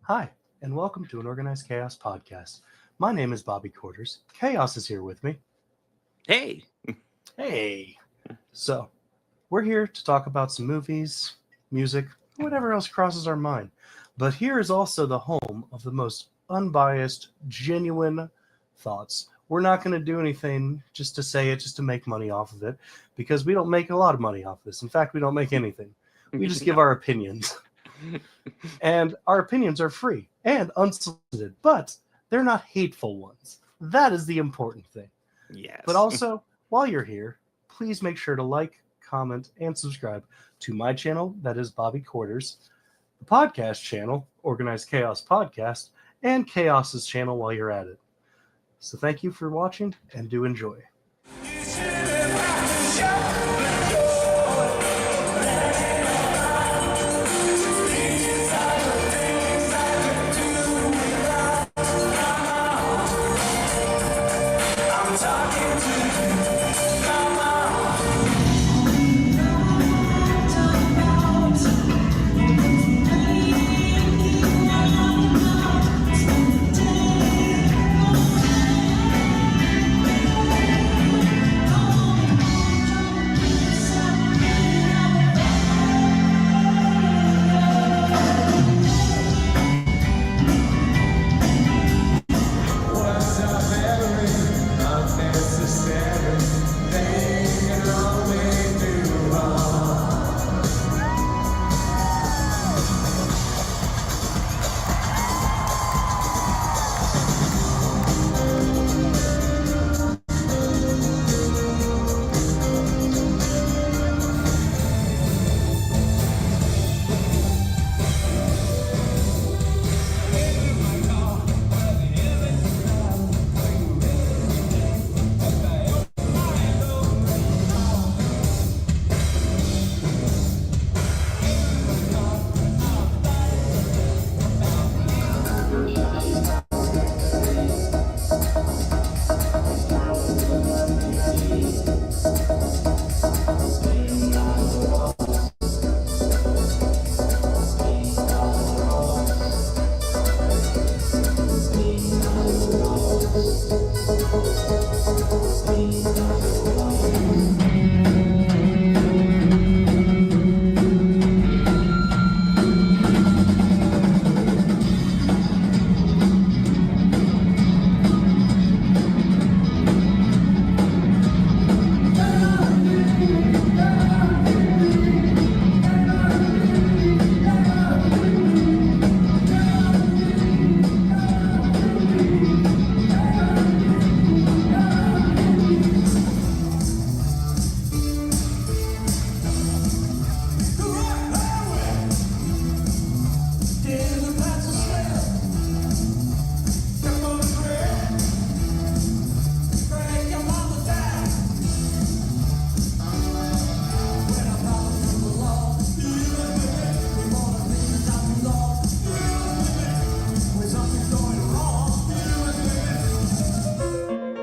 Hi, and welcome to an Organized Chaos podcast. My name is Bobby Quarters. Chaos is here with me. Hey. Hey. So, we're here to talk about some movies, music, whatever else crosses our mind. But here is also the home of the most unbiased, genuine thoughts. We're not going to do anything just to say it, just to make money off of it, because we don't make a lot of money off this. In fact, we don't make anything. We just give our opinions. And our opinions are free and unsolicited, but they're not hateful ones. That is the important thing. Yes. But also, while you're here, please make sure to like, comment, and subscribe to my channel, that is Bobby Quarters, the podcast channel, Organized Chaos Podcast, and Chaos's channel while you're at it. So thank you for watching, and do enjoy.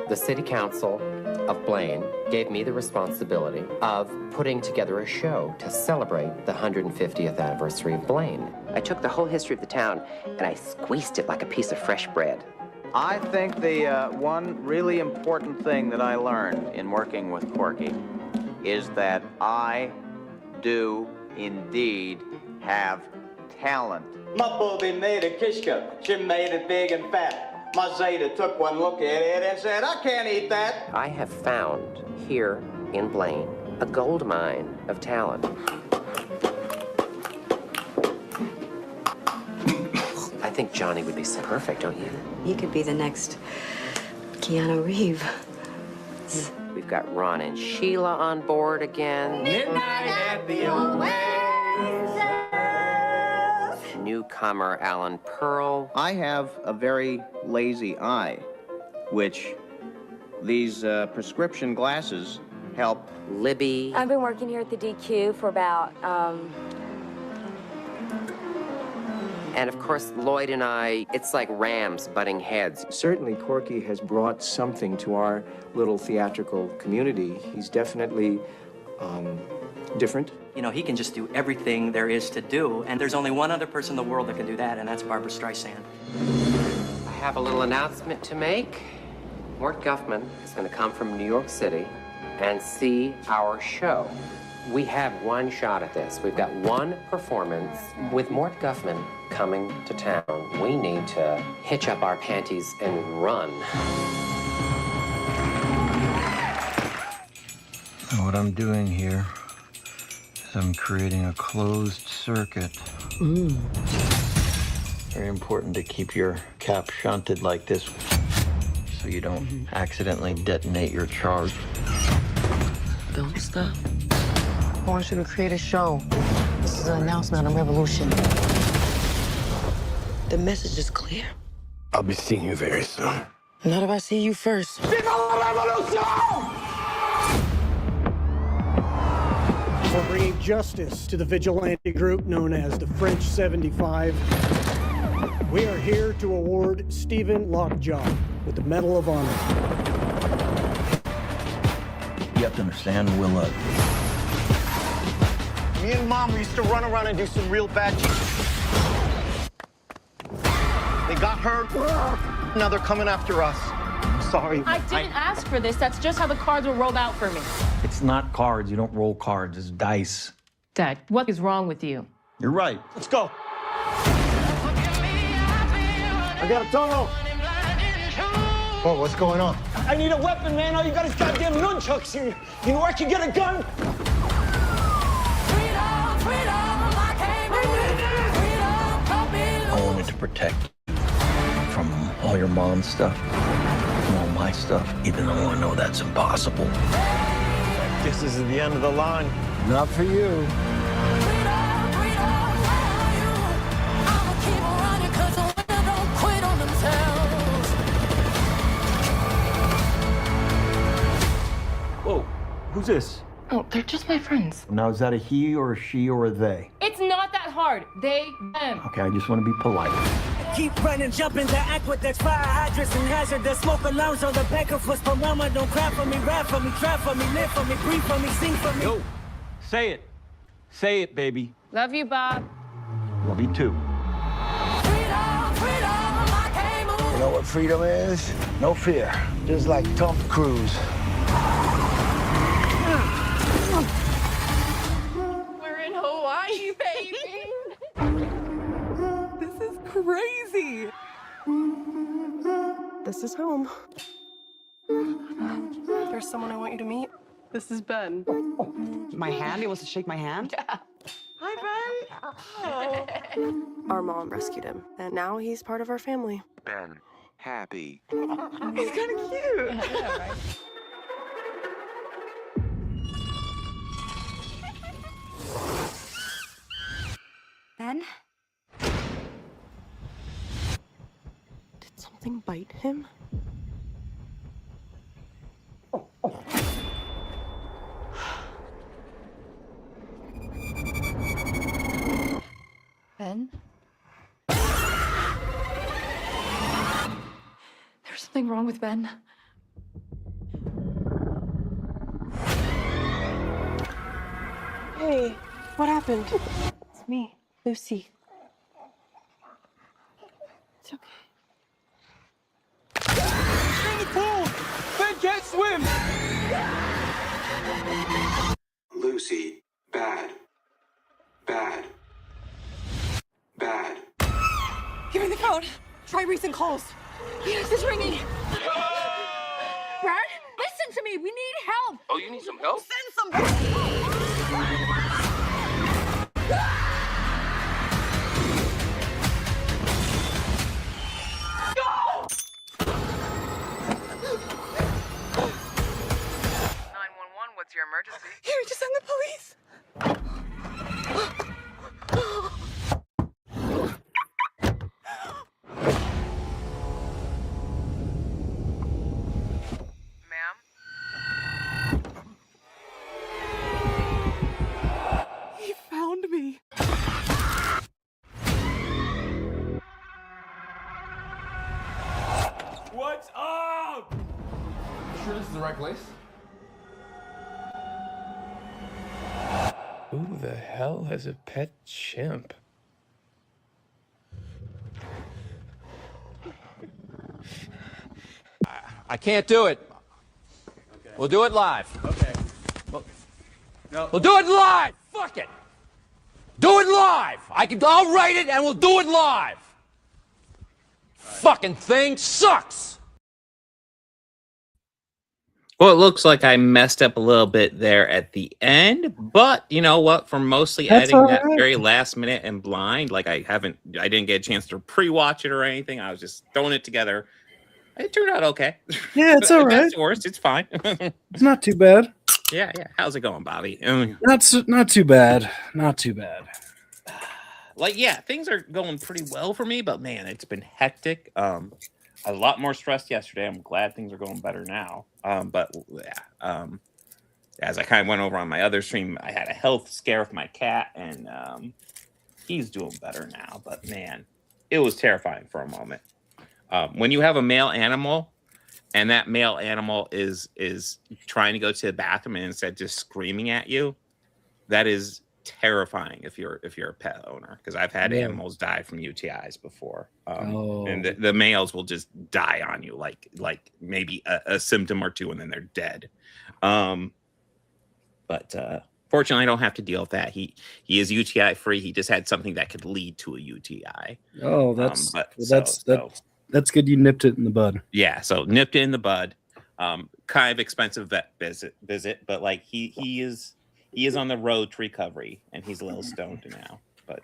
The City Council of Blaine gave me the responsibility of putting together a show to celebrate the 150th anniversary of Blaine. I took the whole history of the town and I squeezed it like a piece of fresh bread. I think the one really important thing that I learned in working with Corky is that I do indeed have talent. My booby made a kishka. She made it big and fat. My Zeta took one look at it and said, I can't eat that. I have found here in Blaine a gold mine of talent. I think Johnny would be so perfect, don't you? He could be the next Keanu Reeves. We've got Ron and Sheila on board again. Midnight at the Oasis. Newcomer Alan Pearl. I have a very lazy eye, which these prescription glasses help. Libby. I've been working here at the DQ for about, And of course, Lloyd and I, it's like rams butting heads. Certainly, Corky has brought something to our little theatrical community. He's definitely different. You know, he can just do everything there is to do, and there's only one other person in the world that can do that, and that's Barbara Streisand. I have a little announcement to make. Mort Guffman is going to come from New York City and see our show. We have one shot at this. We've got one performance. With Mort Guffman coming to town, we need to hitch up our panties and run. What I'm doing here is I'm creating a closed circuit. Very important to keep your cap shunted like this so you don't accidentally detonate your charge. Don't stop. I want you to create a show. This is an announcement, a revolution. The message is clear. I'll be seeing you very soon. Not if I see you first. For bringing justice to the vigilante group known as the French 75, we are here to award Stephen Lockjaw with the Medal of Honor. You have to understand, Willa. Me and Mom used to run around and do some real bad shit. They got hurt. Now they're coming after us. Sorry. I didn't ask for this. That's just how the cards were rolled out for me. It's not cards. You don't roll cards. It's dice. Dad, what is wrong with you? You're right. Let's go. I got a tunnel. Whoa, what's going on? I need a weapon, man. All you got is goddamn nunchucks here. You know where I can get a gun? I wanted to protect you from all your mom's stuff and all my stuff, even though I know that's impossible. This is the end of the line. Not for you. Whoa, who's this? Oh, they're just my friends. Now, is that a he or a she or a they? It's not that hard. They, them. Okay, I just want to be polite. Keep running, jumping the aqueducts, fire hydrants, and hazardous smoke alarms on the back of us. But mama, don't cry for me, rap for me, try for me, live for me, breathe for me, sing for me. Yo, say it. Say it, baby. Love you, Bob. Love you too. You know what freedom is? No fear. Just like Tom Cruise. We're in Hawaii, baby. This is crazy. This is home. There's someone I want you to meet. This is Ben. My hand? He wants to shake my hand? Yeah. Hi, Ben. Our mom rescued him, and now he's part of our family. Ben, happy. He's kind of cute. Yeah, right? Ben? Did something bite him? Ben? There's something wrong with Ben. Hey, what happened? It's me, Lucy. It's okay. In the pool! Ben can't swim! Lucy, bad. Bad. Bad. Give me the phone. Try recent calls. Yes, it's ringing. Brad, listen to me. We need help. Oh, you need some help? Send somebody. What's your emergency? Here, just send the police. Ma'am? He found me. What's up? You sure this is the right place? Who the hell has a pet chimp? I can't do it. Okay. We'll do it live. Okay. We'll do it live. Fuck it. Do it live. I'll write it and we'll do it live. Fucking thing sucks. Well, it looks like I messed up a little bit there at the end, but you know what? For mostly That's editing all that right. very last minute and blind, like I didn't get a chance to pre-watch it or anything. I was just throwing it together. It turned out okay. Yeah, it's all right. That's worse. It's fine. It's not too bad. Yeah. How's it going, Bobby? Not too bad. Not too bad. Like, yeah, things are going pretty well for me, but man, it's been hectic. A lot more stressed yesterday. I'm glad things are going better now. But yeah, as I kind of went over on my other stream, I had a health scare with my cat, and he's doing better now. But man, it was terrifying for a moment. When you have a male animal, and that male animal is trying to go to the bathroom and instead just screaming at you, that is terrifying if you're a pet owner, because I've had animals die from UTIs before, and the males will just die on you like maybe a symptom or two and then they're dead. But fortunately I don't have to deal with that. He is UTI free. He just had something that could lead to a UTI. That's good you nipped it in the bud. Yeah, so nipped it in the bud. Kind of expensive vet visit, but like he is on the road to recovery, and he's a little stoned now. But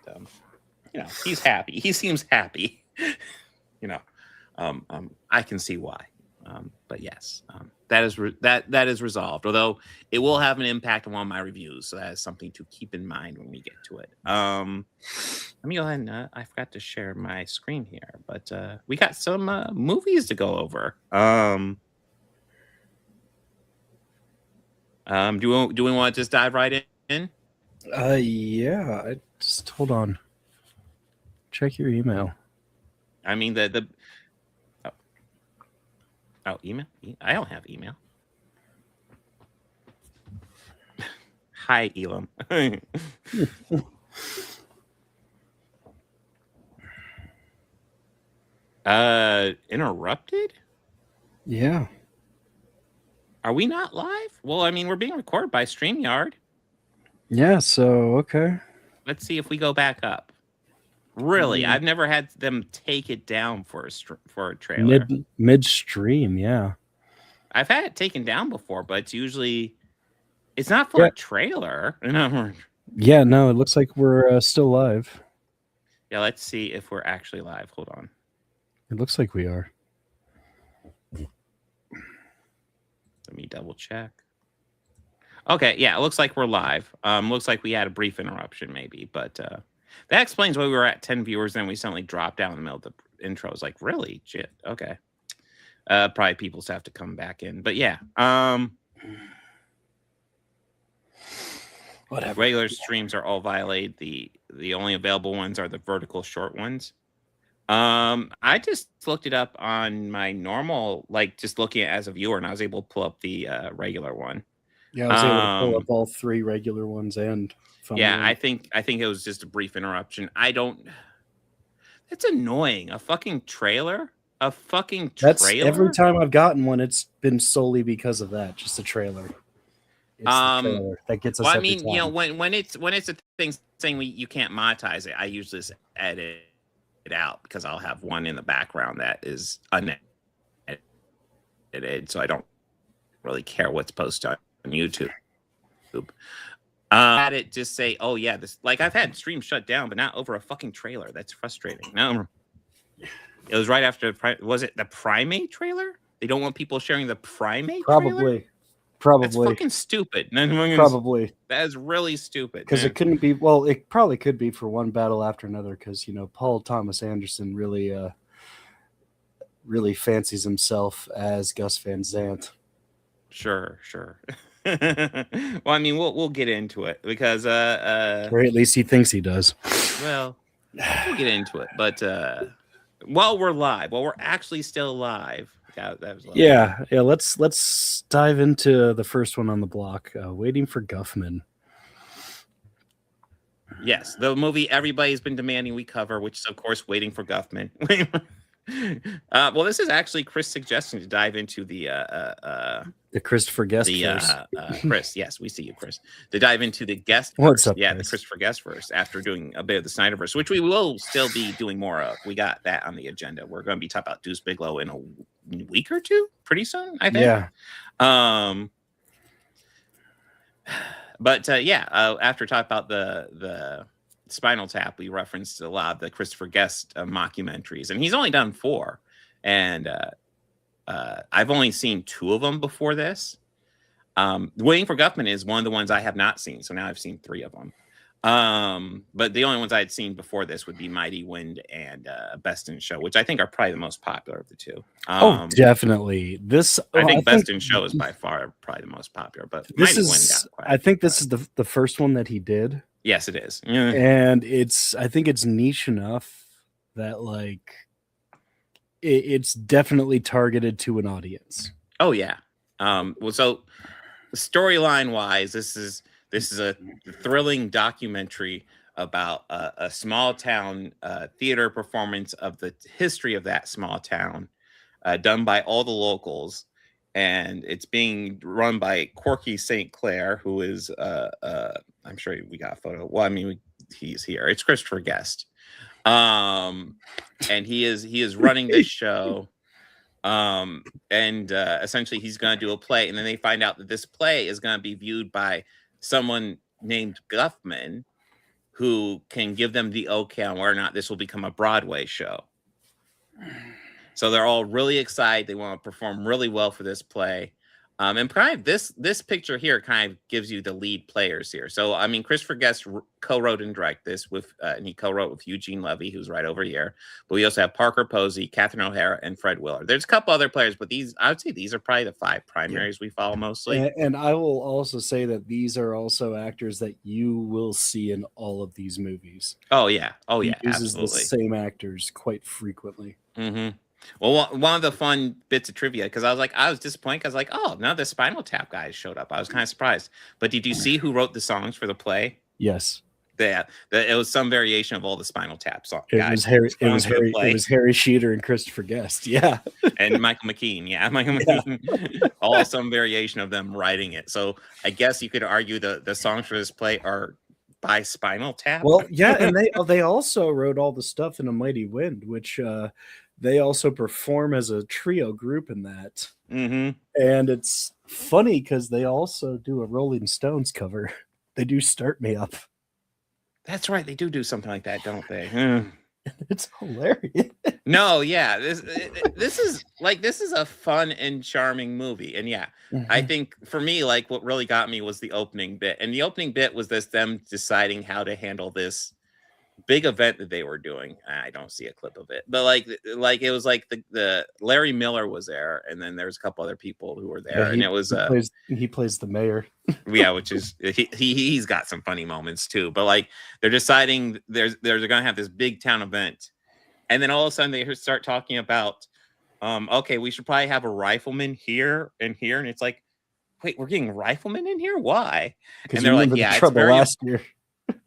he's happy. He seems happy. I can see why. But yes, that is resolved. Although it will have an impact on one of my reviews, so that is something to keep in mind when we get to it. Let me go ahead and I forgot to share my screen here, but we got some movies to go over. Do we want to just dive right in? Yeah. I just hold on. Check your email. I mean email? I don't have email. Hi, Elam. Interrupted? Yeah. Are we not live? Well, I mean, we're being recorded by StreamYard. Yeah, so okay. Let's see if we go back up. Really, I've never had them take it down for a trailer. Midstream, yeah. I've had it taken down before, but it's not for a trailer. Yeah, no, it looks like we're still live. Yeah, let's see if we're actually live. Hold on. It looks like we are. Let me double check. Okay, yeah, it looks like we're live. Looks like we had a brief interruption maybe, but that explains why we were at 10 viewers, then we suddenly dropped down in the middle of the intro. I was like, really? Shit, okay. Probably people just have to come back in. But yeah. Whatever. Regular streams are all violated. The only available ones are the vertical short ones. I just looked it up on my normal, like just looking at it as a viewer, and I was able to pull up the regular one. Yeah, I was able to pull up all three regular ones and yeah, I think it was just a brief interruption. That's annoying. A fucking trailer? That's every time I've gotten one, it's been solely because of that. Just a trailer. It's the trailer that gets us. Well, I mean, when it's a thing saying you can't monetize it, I usually just edit it out because I'll have one in the background that is unedited, so I don't really care what's posted on YouTube. Had it just say, "Oh yeah, this," like I've had streams shut down, but not over a fucking trailer. That's frustrating. No, it was right after. Was it the Primate trailer? They don't want people sharing the Primate trailer? Probably. That's fucking stupid. Probably. That is really stupid. Because it couldn't be. Well, it probably could be for one battle after another. Because Paul Thomas Anderson really fancies himself as Gus Van Sant. Sure. Well, I mean, we'll get into it because or at least he thinks he does. Well, we'll get into it, but while we're actually still live. That was yeah. Let's dive into the first one on the block. Waiting for Guffman. Yes, the movie everybody's been demanding we cover, which is of course Waiting for Guffman. Well, this is actually Chris' suggestion to dive into the Christopher Guest verse. Chris. Yes, we see you, Chris. To dive into the guest What's verse. up, Yeah, guys? the Christopher Guest verse after doing a bit of the Snyderverse, which we will still be doing more of. We got that on the agenda. We're going to be talking about Deuce Bigalow in a week or two, pretty soon, I think. Yeah. After talking about the Spinal Tap, we referenced a lot of the Christopher Guest mockumentaries, and he's only done 4, and I've only seen 2 of them before this. Waiting for Guffman is one of the ones I have not seen, so now I've seen 3 of them. But the only ones I had seen before this would be Mighty Wind and Best in Show, which I think are probably the most popular of the 2. Definitely. I think Best in Show is by far probably the most popular, but this Mighty Wind is. got quite. I think this is the first one that he did. Yes, it is. And I think it's niche enough that like it's definitely targeted to an audience. Oh yeah. So storyline wise, this is a thrilling documentary about a small town theater performance of the history of that small town, done by all the locals, and it's being run by Corky St. Clair, who is I'm sure we got a photo. Well, I mean, he's here. It's Christopher Guest, and he is running this show. Essentially he's going to do a play, and then they find out that this play is going to be viewed by someone named Guffman, who can give them the okay on whether or not this will become a Broadway show. So they're all really excited. They want to perform really well for this play. And kind of this picture here kind of gives you the lead players here. So, I mean, Christopher Guest co-wrote and directed this with, and he co-wrote with Eugene Levy, who's right over here. But we also have Parker Posey, Catherine O'Hara, and Fred Willard. There's a couple other players, but I would say these are probably the 5 primaries we follow mostly. And I will also say that these are also actors that you will see in all of these movies. Oh yeah, he uses absolutely the same actors quite frequently. Mm-hmm. Well, one of the fun bits of trivia, because I was disappointed because oh, now the Spinal Tap guys showed up. I was kind of surprised. But did you see who wrote the songs for the play? Yes. It was some variation of all the Spinal Tap songs. It was Harry Sheeter and Christopher Guest. Yeah. And Michael McKean. Yeah, Michael McKean. All some variation of them writing it. So I guess you could argue the songs for this play are by Spinal Tap. Well, yeah, and they also wrote all the stuff in A Mighty Wind, which they also perform as a trio group in that. Mm-hmm. And it's funny because they also do a Rolling Stones cover. They do Start Me Up. That's right. They do something like that, don't they? It's hilarious. No, yeah. This is a fun and charming movie. And yeah, I think for me, like what really got me was the opening bit. And the opening bit was them deciding how to handle this big event that they were doing. I don't see a clip of it, but like it was like the Larry Miller was there, and then there's a couple other people who were there, and it was he plays the mayor. Yeah, which is he's got some funny moments too. But like they're deciding they're gonna have this big town event, and then all of a sudden they start talking about okay, we should probably have a rifleman here and here, and it's like, wait, we're getting riflemen in here? Why? And they're like, yeah, it's very last year.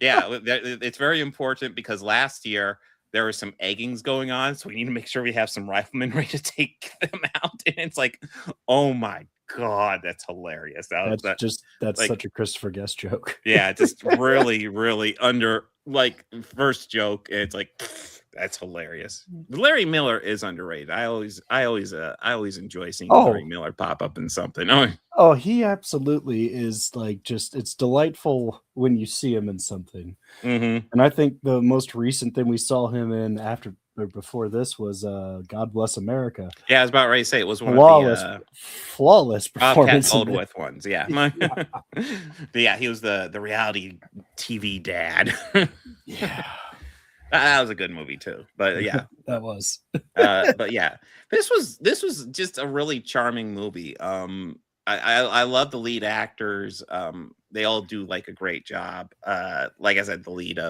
Yeah, it's very important because last year there were some eggings going on, so we need to make sure we have some riflemen ready to take them out. And it's like, oh my god, that's hilarious. That's like, such a Christopher Guest joke. Yeah, just really, really under like first joke. And it's like that's hilarious. Larry Miller is underrated. I always enjoy seeing Larry Miller pop up in something. Oh, he absolutely is like it's delightful when you see him in something. Mm-hmm. And I think the most recent thing we saw him in before this was God Bless America. Yeah, I was about ready to say it was one flawless performance. Old ones, yeah. But yeah, he was the reality TV dad. Yeah. That was a good movie too, but yeah, that was. But yeah, this was just a really charming movie. I love the lead actors. They all do like a great job. Like I said, the leads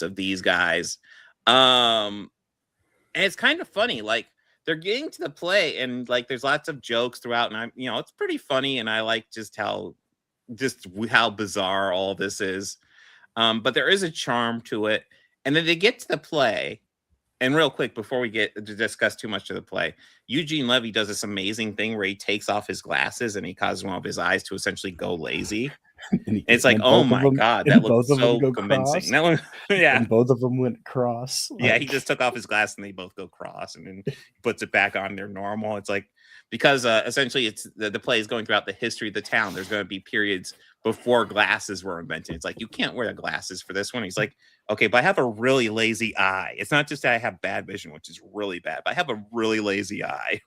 of these guys. And it's kind of funny. Like they're getting to the play, and like there's lots of jokes throughout, and it's pretty funny. And I like just how bizarre all this is. But there is a charm to it. And then they get to the play. And real quick, before we get to discuss too much of the play, Eugene Levy does this amazing thing where he takes off his glasses and he causes one of his eyes to essentially go lazy. And it's like, oh my God, that looks so convincing. That one, yeah. And both of them went cross. Yeah, he just took off his glasses and they both go cross, and then puts it back on their normal. It's like, because essentially it's the play is going throughout the history of the town. There's going to be periods before glasses were invented. It's like, you can't wear the glasses for this one. He's like, okay, but I have a really lazy eye. It's not just that I have bad vision, which is really bad, but I have a really lazy eye.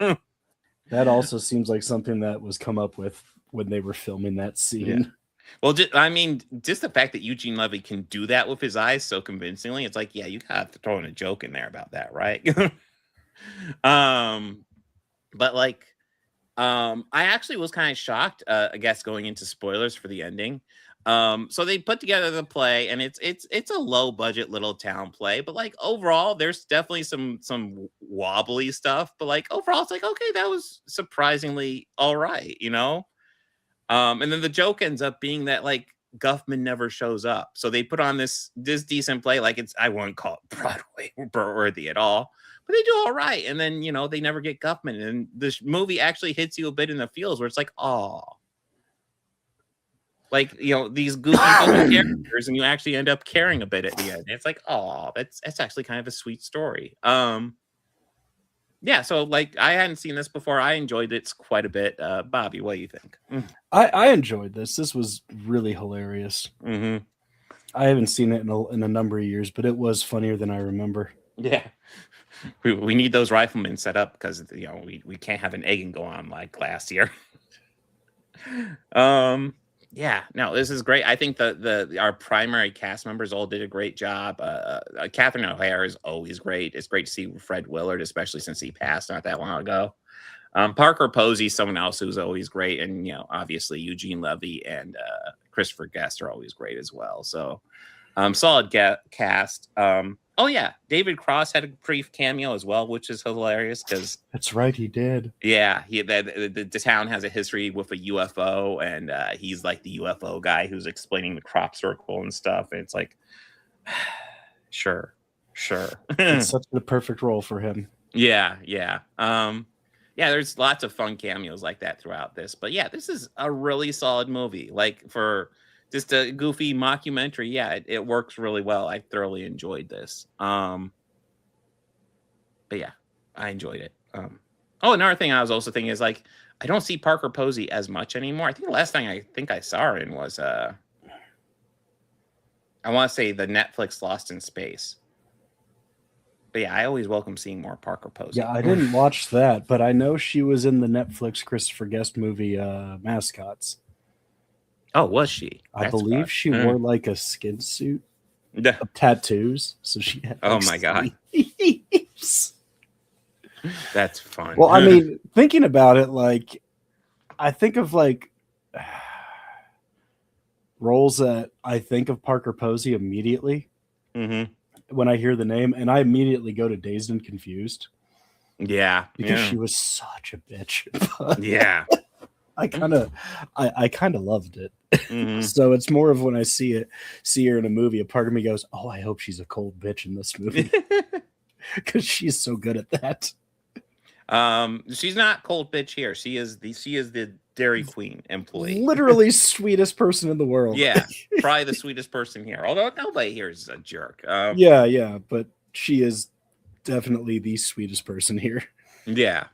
That also seems like something that was come up with when they were filming that scene. Yeah. Well, just the fact that Eugene Levy can do that with his eyes so convincingly, it's like, yeah, you got to throw in a joke in there about that, right? But like, I actually was kind of shocked, I guess, going into spoilers for the ending. So they put together the play, and it's a low budget little town play, but like overall, there's definitely some wobbly stuff, but like overall, it's like, okay, that was surprisingly all right, you know. And then the joke ends up being that like Guffman never shows up, so they put on this decent play, like I wouldn't call it Broadway worthy at all, but they do all right. And then, you know, they never get Guffman, and this movie actually hits you a bit in the feels where it's like, oh, like, you know, these goofy characters, and you actually end up caring a bit at the end. It's like, oh, that's actually kind of a sweet story. Yeah, so like I hadn't seen this before. I enjoyed it quite a bit. Bobby, what do you think? I enjoyed this. This was really hilarious. Mm-hmm. I haven't seen it in a number of years, but it was funnier than I remember. Yeah. We need those riflemen set up because, you know, we can't have an egging go on like last year. Yeah, no, this is great. I think our primary cast members all did a great job. Catherine O'Hara is always great. It's great to see Fred Willard, especially since he passed not that long ago. Parker Posey, someone else who's always great, and you know, obviously Eugene Levy and Christopher Guest are always great as well. So, solid cast. Oh yeah, David Cross had a brief cameo as well, which is hilarious because that's right, he did. Yeah, the town has a history with a UFO, and he's like the UFO guy who's explaining the crop circle and stuff. And it's like, sure. It's such a perfect role for him. Yeah. There's lots of fun cameos like that throughout this. But yeah, this is a really solid movie. Like for just a goofy mockumentary, yeah, it works really well. I thoroughly enjoyed this. But yeah, I enjoyed it. Another thing I was also thinking is like, I don't see Parker Posey as much anymore. I think the last thing I saw her in was I want to say the Netflix Lost in Space. But yeah, I always welcome seeing more Parker Posey. Yeah, I didn't watch that, but I know she was in the Netflix Christopher Guest movie Mascots. Oh, was she? I believe she wore like a skin suit of tattoos. So she had oh my God. That's fun. Well, I mean, thinking about it, like I think of like roles that I think of Parker Posey immediately when I hear the name, and I immediately go to Dazed and Confused. Yeah. Because she was such a bitch. Yeah. I kind of loved it. So it's more of when I see her in a movie, a part of me goes, oh, I hope she's a cold bitch in this movie. Because she's so good at that. She's not cold bitch here. She is the Dairy Queen employee. Literally sweetest person in the world. Yeah, probably the sweetest person here. Although nobody here is a jerk. Yeah, but she is definitely the sweetest person here. Yeah.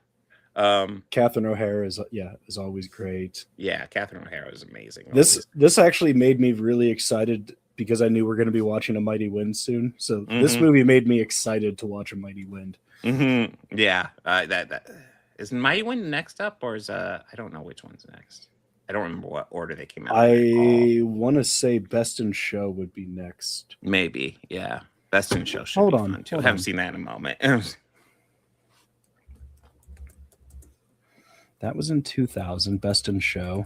Catherine O'Hara is always great. Yeah, Catherine O'Hara is amazing. This actually made me really excited because I knew we're going to be watching A Mighty Wind soon. So this movie made me excited to watch A Mighty Wind. Yeah, that is Mighty Wind next up, or is I don't know which one's next. I don't remember what order they came out. I want to say Best in Show would be next. Maybe, yeah. Best in Show should hold be on, fun too. I haven't seen that in a moment. That was in 2000, Best in Show.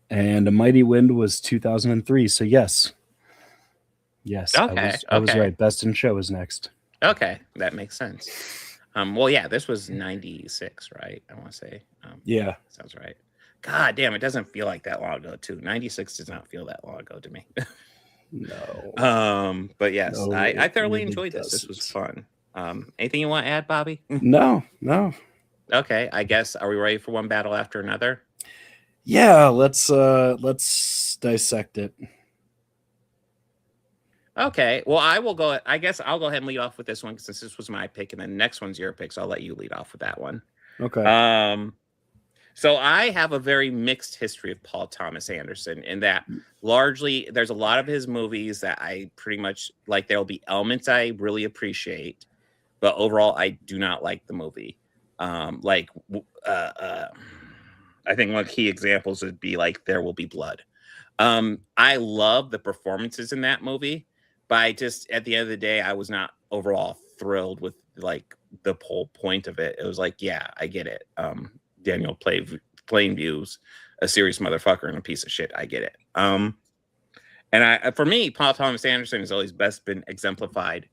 And A Mighty Wind was 2003. So yes. Okay, I was right. Best in Show is next. Okay, that makes sense. Well, yeah, this was 96, right? I want to say. Yeah. Sounds right. God damn, it doesn't feel like that long ago, too. 96 does not feel that long ago to me. No. But yes, No, I it thoroughly really enjoyed this. This doesn't. was fun. Anything you want to add, Bobby? No. Okay, I guess, are we ready for one battle after another? Yeah, let's dissect it. Okay, well, I guess I'll go ahead and lead off with this one since this was my pick, and then the next one's your pick, so I'll let you lead off with that one. Okay. So I have a very mixed history of Paul Thomas Anderson in that largely there's a lot of his movies that I pretty much like. There'll be elements I really appreciate, but overall I do not like the movie. I think one key examples would be like There Will Be Blood. I love the performances in that movie, but I just at the end of the day I was not overall thrilled with like the whole point of it. It was like, yeah, I get it. Daniel Plainview's a serious motherfucker and a piece of shit. I get it. For me, Paul Thomas Anderson has always best been exemplified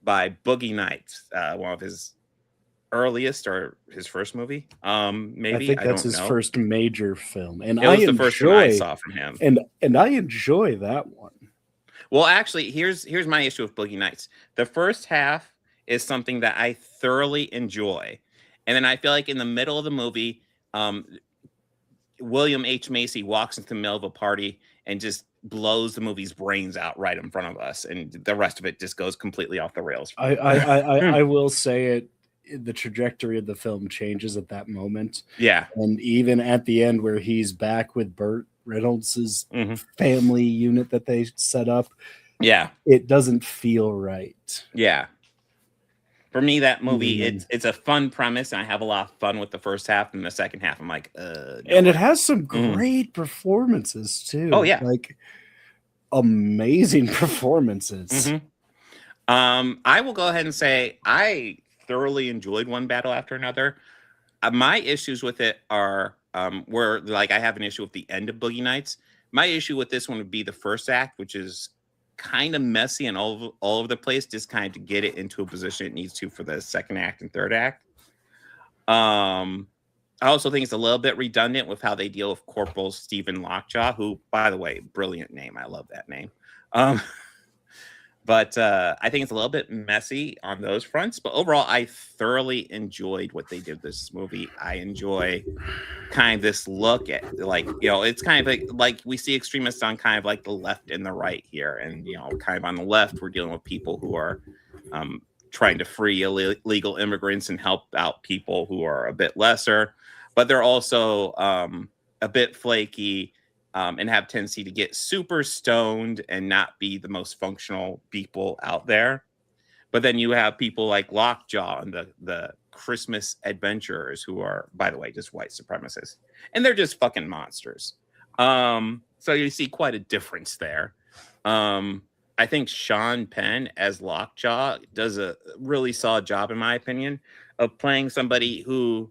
by Boogie Nights, one of his earliest or his first movie. Maybe I think that's don't his know. first major film, and It was the first one I saw from him, and I enjoy that one. Well, actually, here's my issue with Boogie Nights. The first half is something that I thoroughly enjoy, and then I feel like in the middle of the movie, William H. Macy walks into the middle of a party and just blows the movie's brains out right in front of us, and the rest of it just goes completely off the rails. I will say it. The trajectory of the film changes at that moment. Yeah, and even at the end where he's back with Burt Reynolds' family unit that they set up. Yeah, it doesn't feel right. Yeah. For me, that movie, it's a fun premise, and I have a lot of fun with the first half, and the second half, I'm like, no. And it has some great performances too. Oh yeah, like amazing performances. I will go ahead and say I thoroughly enjoyed One Battle After Another. My issues with it are where like I have an issue with the end of Boogie Nights. My issue with this one would be the first act, which is kind of messy and all over the place, just kind of to get it into a position it needs to for the second act and third act. I also think it's a little bit redundant with how they deal with Corporal Stephen Lockjaw, who, by the way, brilliant name. I love that name. But I think it's a little bit messy on those fronts. But overall, I thoroughly enjoyed what they did with this movie. I enjoy kind of this look at, like, you know, it's kind of like we see extremists on kind of like the left and the right here. And, you know, kind of on the left, we're dealing with people who are trying to free illegal immigrants and help out people who are a bit lesser. But they're also a bit flaky. And have tendency to get super stoned and not be the most functional people out there. But then you have people like Lockjaw and the Christmas adventurers who are, by the way, just white supremacists. And they're just fucking monsters. So you see quite a difference there. I think Sean Penn as Lockjaw does a really solid job, in my opinion, of playing somebody who,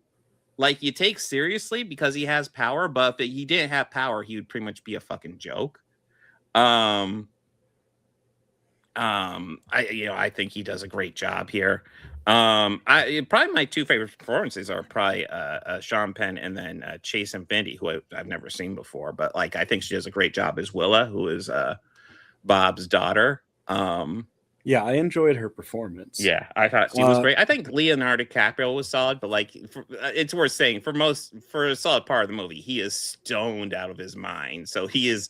like, you take seriously because he has power, but if he didn't have power, he would pretty much be a fucking joke. I think he does a great job here. Probably my two favorite performances are probably Sean Penn and then Chase Infinity, who I've never seen before, but like I think she does a great job as Willa, who is Bob's daughter. Yeah, I enjoyed her performance. Yeah, I thought she was great. I think Leonardo DiCaprio was solid, but like, it's worth saying for a solid part of the movie, he is stoned out of his mind. So he is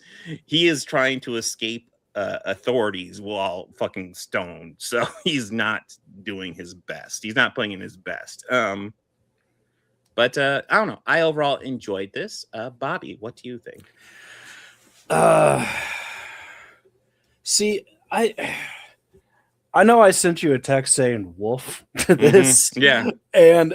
trying to escape authorities while fucking stoned. So he's not doing his best. He's not playing in his best. But I don't know. I overall enjoyed this. Bobby, what do you think? See, I know I sent you a text saying "wolf" to this, yeah, and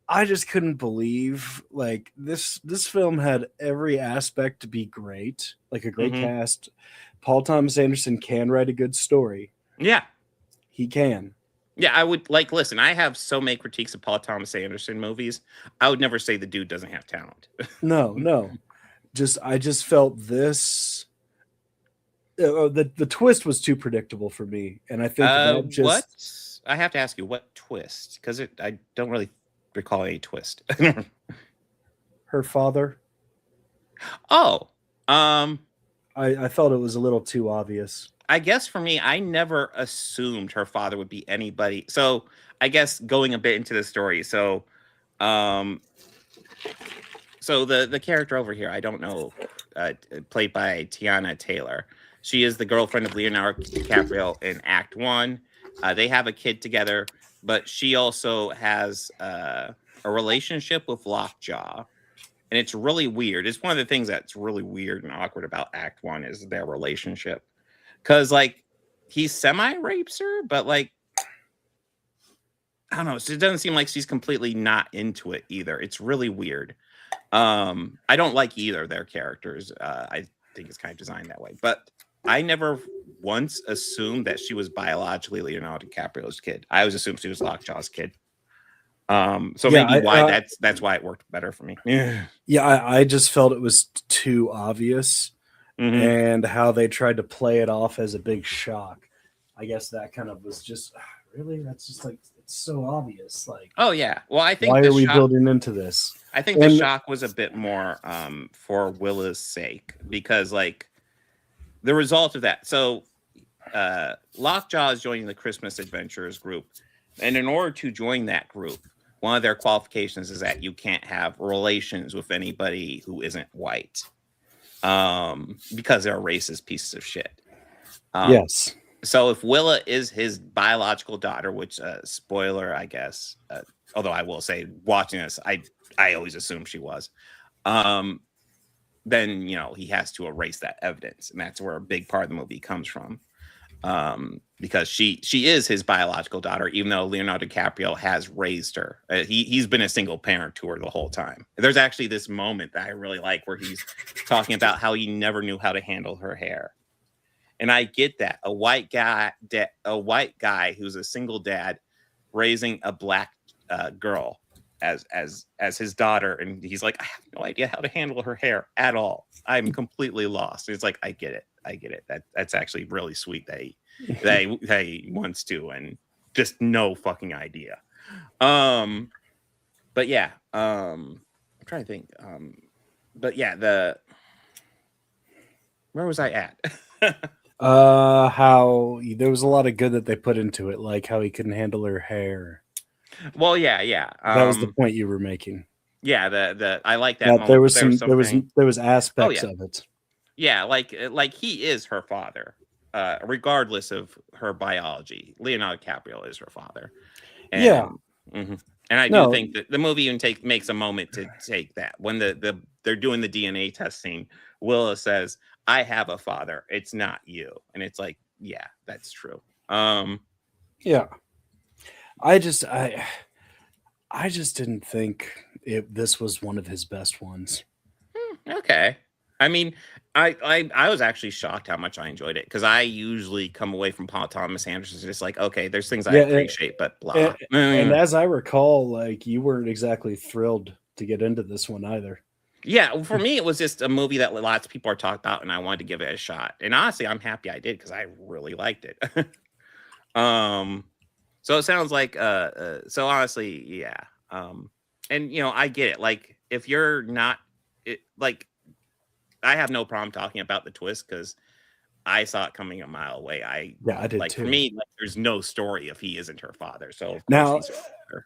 I just couldn't believe like this film had every aspect to be great, like a great cast. Paul Thomas Anderson can write a good story. Yeah, he can. Yeah, I would like listen. I have so many critiques of Paul Thomas Anderson movies. I would never say the dude doesn't have talent. No. I just felt this. The twist was too predictable for me, and I think that just. What? I have to ask you what twist, because I don't really they're calling a twist. Her father. Oh, I thought it was a little too obvious. I guess for me, I never assumed her father would be anybody. So I guess going a bit into the story. So, the character over here, I don't know, played by Tiana Taylor. She is the girlfriend of Leonardo DiCaprio in Act 1. They have a kid together, but she also has a relationship with Lockjaw. And it's really weird. It's one of the things that's really weird and awkward about Act 1 is their relationship. Because, like, he semi-rapes her, but, like, I don't know. It doesn't seem like she's completely not into it either. It's really weird. I don't like either of their characters. I think it's kind of designed that way. But I never once assumed that she was biologically Leonardo DiCaprio's kid. I always assumed she was Lockjaw's kid. So Yeah, maybe that's why it worked better for me. Yeah, I just felt it was too obvious, and how they tried to play it off as a big shock. I guess that kind of was just really. That's just like it's so obvious. Like, oh yeah. Well, I think why the are we shock, building into this? I think the shock was a bit more for Willa's sake because like the result of that. So Lockjaw is joining the Christmas Adventurers group, and in order to join that group, one of their qualifications is that you can't have relations with anybody who isn't white, because they're racist pieces of shit. Yes. So if Willa is his biological daughter, which spoiler, I guess, although I will say, watching this, I always assumed she was. Then he has to erase that evidence, and that's where a big part of the movie comes from. Because she is his biological daughter, even though Leonardo DiCaprio has raised her. He's been a single parent to her the whole time. There's actually this moment that I really like where he's talking about how he never knew how to handle her hair. And I get that. A white guy who's a single dad raising a black girl as his daughter, and he's like, I have no idea how to handle her hair at all. I'm completely lost. And it's like, I get it. That's actually really sweet that he wants to, and just no fucking idea. But yeah, I'm trying to think. But yeah, where was I at? How there was a lot of good that they put into it, like how he couldn't handle her hair. Well, yeah. That was the point you were making. Yeah, the I like that. There was aspects of it. Yeah, like he is her father, regardless of her biology. Leonardo DiCaprio is her father. And, yeah, and I do think that the movie even makes a moment to take that when they're doing the DNA testing. Willa says, "I have a father. It's not you," and it's like, yeah, that's true. Yeah, I just didn't think this was one of his best ones. Okay. I mean, I was actually shocked how much I enjoyed it, because I usually come away from Paul Thomas Anderson just like, okay, there's things I appreciate, but blah. And as I recall, like, you weren't exactly thrilled to get into this one either. Yeah, for me, it was just a movie that lots of people are talking about, and I wanted to give it a shot. And honestly, I'm happy I did, because I really liked it. So it sounds like, so honestly, yeah. And I get it. Like, if you're not, I have no problem talking about the twist because I saw it coming a mile away. I did too. For me, there's no story if he isn't her father. So now,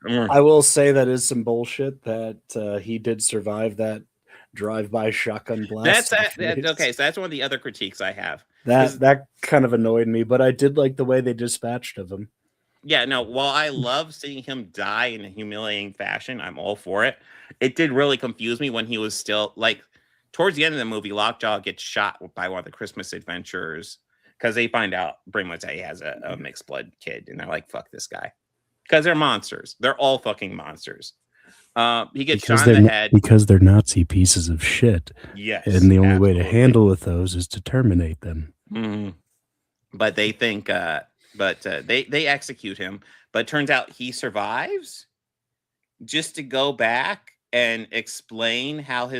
I will say that is some bullshit that he did survive that drive-by shotgun blast. Okay. So that's one of the other critiques I have. That kind of annoyed me, but I did like the way they dispatched of him. Yeah, no, while I love seeing him die in a humiliating fashion, I'm all for it. It did really confuse me when he was still, like, towards the end of the movie, Lockjaw gets shot by one of the Christmas Adventurers because they find out pretty much that he has a mixed blood kid, and they're like, fuck this guy. Because they're monsters. They're all fucking monsters. He gets shot in the head. Because they're Nazi pieces of shit. Yes. And the only way to handle with those is to terminate them. Mm-hmm. But they think... they execute him, but it turns out he survives just to go back and explain how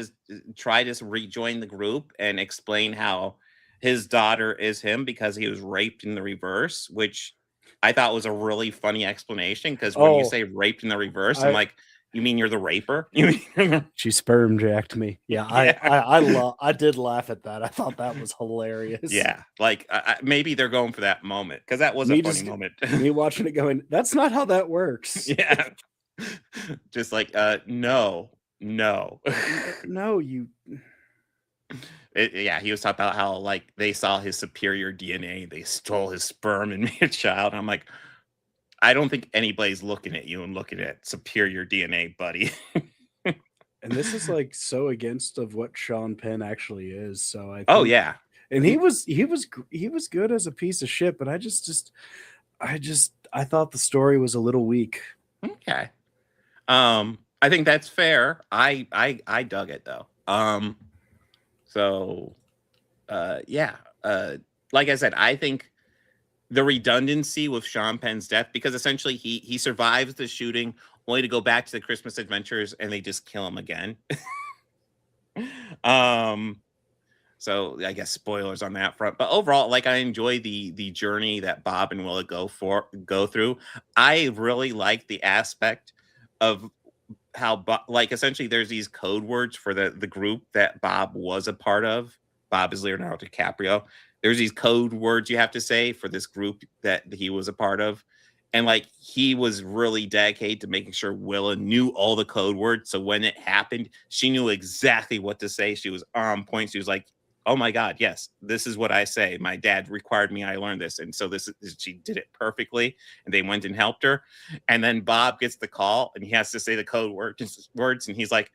try to rejoin the group and explain how his daughter is him because he was raped in the reverse, which I thought was a really funny explanation, because when you say raped in the reverse, I'm like, You mean you're the raper? You mean She sperm jacked me. Yeah, I did laugh at that. I thought that was hilarious. Yeah, like maybe they're going for that moment because that was Me a funny just- moment. Me watching it going, that's not how that works. Yeah, just like no. No, you. Yeah, he was talking about how like they saw his superior DNA, they stole his sperm and made a child. And I'm like, I don't think anybody's looking at you and looking at superior DNA, buddy. And this is like so against of what Sean Penn actually is. So I think, Oh yeah, and he was good as a piece of shit, but I thought the story was a little weak. Okay. I think that's fair. I dug it though. So yeah. Like I said, I think the redundancy with Sean Penn's death, because essentially he survives the shooting only to go back to the Christmas adventures and they just kill him again. So I guess spoilers on that front, but overall, like I enjoy the journey that Bob and Willa go through. I really like the aspect of how like essentially there's these code words for the group that Bob was a part of. Bob is Leonardo DiCaprio. There's these code words you have to say for this group that he was a part of. And like he was really dedicated to making sure Willa knew all the code words. So when it happened, she knew exactly what to say. She was on point. She was like, oh my God, yes, this is what I say. My dad required me. I learned this. And so she did it perfectly. And they went and helped her. And then Bob gets the call and he has to say the code words. And he's like,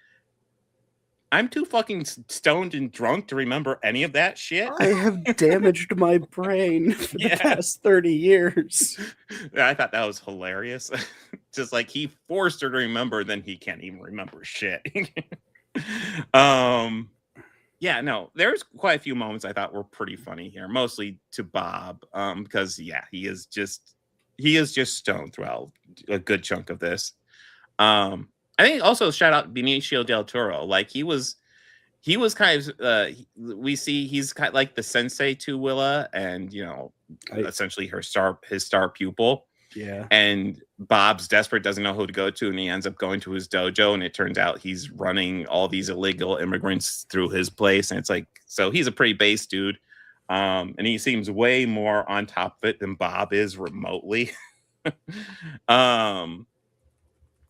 I'm too fucking stoned and drunk to remember any of that shit. I have damaged my brain for the past 30 years. I thought that was hilarious. Just like he forced her to remember, then he can't even remember shit. Yeah, no, there's quite a few moments I thought were pretty funny here, mostly to Bob, because yeah, he is just stoned throughout a good chunk of this. I think also shout out Benicio del Toro. Like he was kind of we see he's kind of like the sensei to Willa, and you know, essentially his star pupil. Yeah. And Bob's desperate, doesn't know who to go to, and he ends up going to his dojo, and it turns out he's running all these illegal immigrants through his place. And it's like, so he's a pretty base dude. And he seems way more on top of it than Bob is remotely.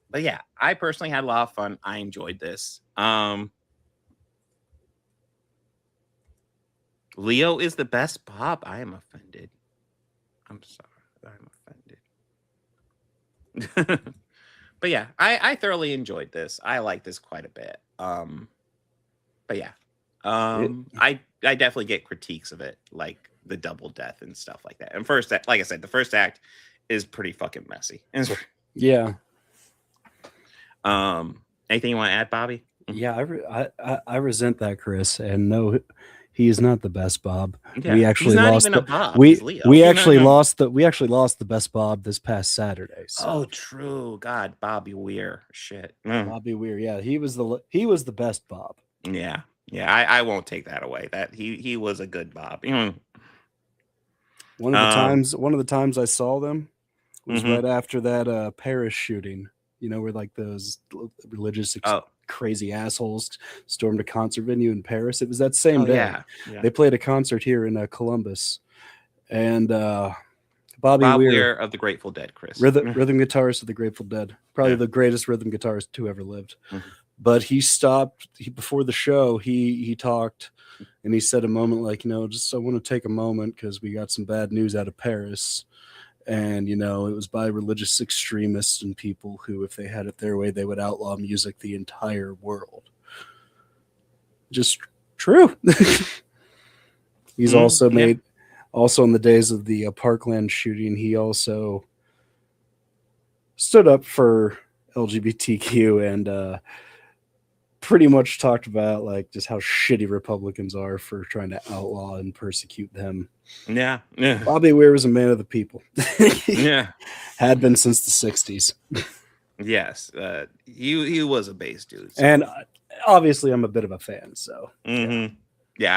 But yeah, I personally had a lot of fun. I enjoyed this. Leo is the best Bob. I am offended. I'm sorry. I'm offended. But yeah, I thoroughly enjoyed this. I like this quite a bit. But yeah, I definitely get critiques of it, like the double death and stuff like that. And like I said, the first act is pretty fucking messy. Yeah. Anything you want to add, Bobby? Yeah, I resent that, Chris. And no, he is not the best Bob. Yeah, we actually he's not lost even a Bob. we He's Leo. we actually lost the best Bob this past Saturday. So. Oh, true. God, Bobby Weir. Shit. Bobby Weir. Yeah, he was the best Bob. Yeah. I won't take that away. That he was a good Bob. One of the times I saw them was right after that Paris shooting. You know, where like those religious crazy assholes stormed a concert venue in Paris. It was that same day. Yeah. They played a concert here in Columbus, and Bob Weir of the Grateful Dead, Chris. Rhythm guitarist of the Grateful Dead, probably the greatest rhythm guitarist to ever lived. But he stopped before the show. He talked, and he said a moment like, you know, just I want to take a moment because we got some bad news out of Paris. And, you know, it was by religious extremists and people who, if they had it their way, they would outlaw music the entire world. Just true. He's also made, also in the days of the Parkland shooting, he also stood up for LGBTQ and pretty much talked about like just how shitty Republicans are for trying to outlaw and persecute them. Yeah. Bobby Weir was a man of the people. Yeah. Had been since the 60s. Yes. He was a bass dude. So. And obviously I'm a bit of a fan, so. Yeah,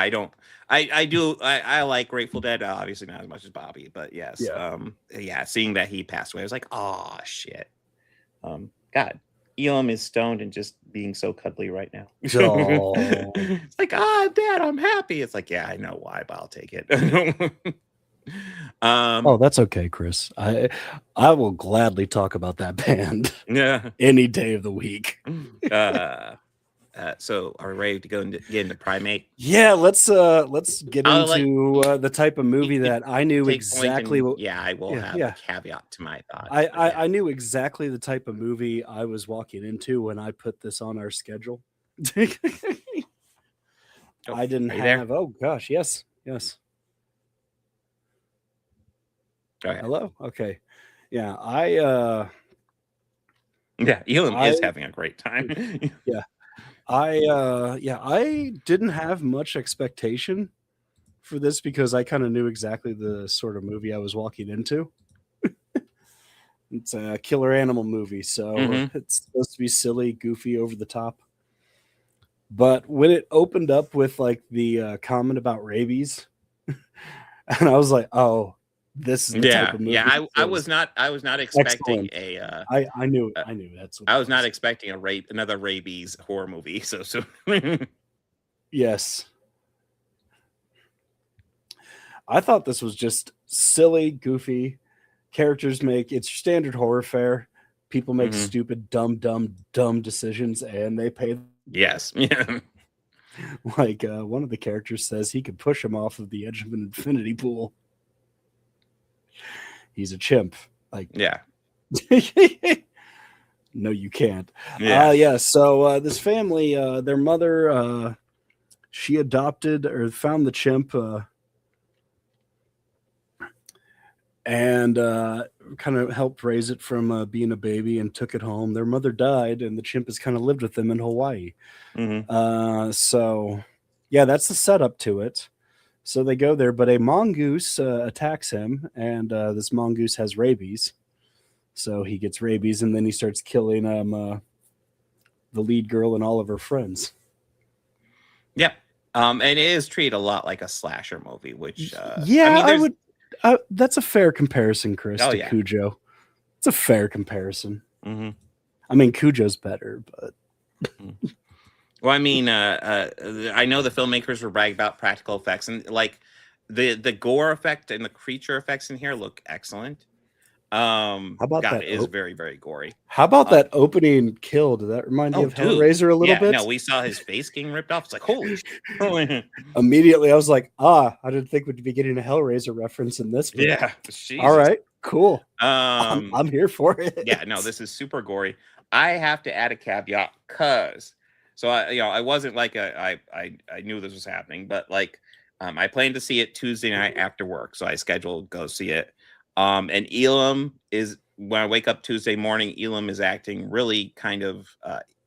I like Grateful Dead, obviously not as much as Bobby, but yes. Yeah. Seeing that he passed away, I was like, oh shit. God. Elam is stoned and just being so cuddly right now. Oh. It's like, Dad, I'm happy. It's like, yeah, I know why, but I'll take it. Oh, that's okay, Chris. I will gladly talk about that band. Yeah. Any day of the week. So are we ready to get into Primate? Yeah, let's get I'll into the type of movie that I knew Take exactly point what. and, I will have a caveat to my thought. I knew exactly the type of movie I was walking into when I put this on our schedule. I didn't have. There? Oh gosh, yes. Hello. Okay. Yeah, yeah, Elam is having a great time. Yeah. I didn't have much expectation for this because I kind of knew exactly the sort of movie I was walking into. It's a killer animal movie, so it's supposed to be silly, goofy, over the top. But when it opened up with like the comment about rabies, and I was like, "Oh, this is the type of movie." Yeah, I was not expecting I knew that's what I was not expecting another rabies horror movie so soon. Yes. I thought this was just silly, goofy. Characters make it's standard horror fare. People make stupid, dumb decisions, and they pay. Yes. Yeah. Like one of the characters says he could push him off of the edge of an infinity pool. He's a chimp. Like, yeah. No, you can't. Yeah. So this family, their mother, she adopted or found the chimp, and kind of helped raise it from being a baby and took it home. Their mother died, and the chimp has kind of lived with them in Hawaii. So, yeah, that's the setup to it. So they go there, but a mongoose attacks him, and this mongoose has rabies. So he gets rabies, and then he starts killing the lead girl and all of her friends. Yep. And it is treated a lot like a slasher movie, which I would. That's a fair comparison, Chris, to Cujo. It's a fair comparison. I mean, Cujo's better, but. Well, I mean, I know the filmmakers were bragging about practical effects, and like the gore effect and the creature effects in here look excellent. How about that? It is very, very gory. How about that opening kill? Did that remind you of Hellraiser a little bit? No, we saw his face getting ripped off. It's like, holy shit. Immediately, I was like, I didn't think we'd be getting a Hellraiser reference in this film. Yeah. All right, cool. I'm here for it. Yeah, no, this is super gory. I have to add a caveat because, so I wasn't like I knew this was happening, but like I planned to see it Tuesday night after work, so I scheduled to go see it. And Elam is, when I wake up Tuesday morning, Elam is acting really kind of